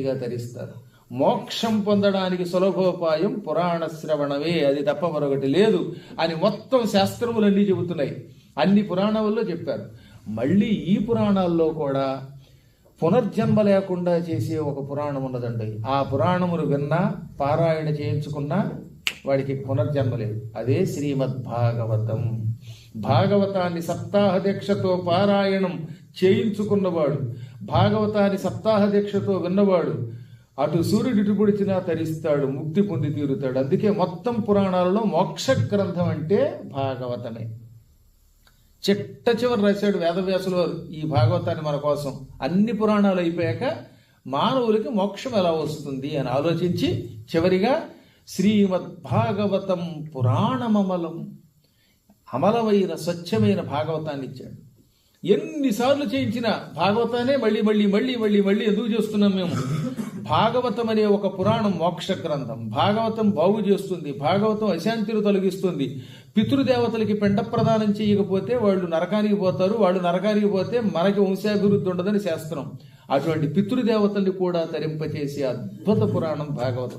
తరిస్తారు. మోక్షం పొందడానికి సులభోపాయం పురాణ శ్రవణమే, అది తప్ప మరొకటి లేదు అని మొత్తం శాస్త్రములన్నీ చెబుతున్నాయి. అన్ని పురాణాల్లో చెప్పారు. మళ్ళీ ఈ పురాణాల్లో కూడా పునర్జన్మ లేకుండా చేసే ఒక పురాణం ఉన్నదండి. ఆ పురాణమును విన్నా పారాయణ చేయించుకున్నా వాడికి పునర్జన్మ లేదు. అదే శ్రీమద్భాగవతం. భాగవతాన్ని సప్తాహ దీక్షతో పారాయణం చేయించుకున్నవాడు, భాగవతాన్ని సప్తాహ దీక్షతో విన్నవాడు అటు సూర్యుడు ఇటు పొడిచినా తరిస్తాడు, ముక్తి పొంది తీరుతాడు. అందుకే మొత్తం పురాణాలలో మోక్ష గ్రంథం అంటే భాగవతమే. చిట్ట చివరి రాశాడు వేదవ్యాసులు వారు ఈ భాగవతాన్ని మన కోసం. అన్ని పురాణాలు అయిపోయాక మానవులకి మోక్షం ఎలా వస్తుంది అని ఆలోచించి చివరిగా శ్రీమద్భాగవతం పురాణమమలం, అమలమైన స్వచ్ఛమైన భాగవతాన్ని ఇచ్చాడు. ఎన్నిసార్లు చేయించినా భాగవతానే మళ్ళీ మళ్ళీ మళ్ళీ మళ్ళీ మళ్ళీ ఎందుకు చేస్తున్నాం మేము? భాగవతం అనే ఒక పురాణం మోక్ష గ్రంథం. భాగవతం బాగు చేస్తుంది, భాగవతం అశాంతిని తొలగిస్తుంది. పితృదేవతలకి పిండ ప్రదానం చేయకపోతే వాళ్ళు నరకానికి పోతారు, వాళ్ళు నరకానికి పోతే మనకి వంశాభివృద్ధి ఉండదని శాస్త్రం. అటువంటి పితృదేవతల్ని కూడా తరింపచేసే అద్భుత పురాణం భాగవతం.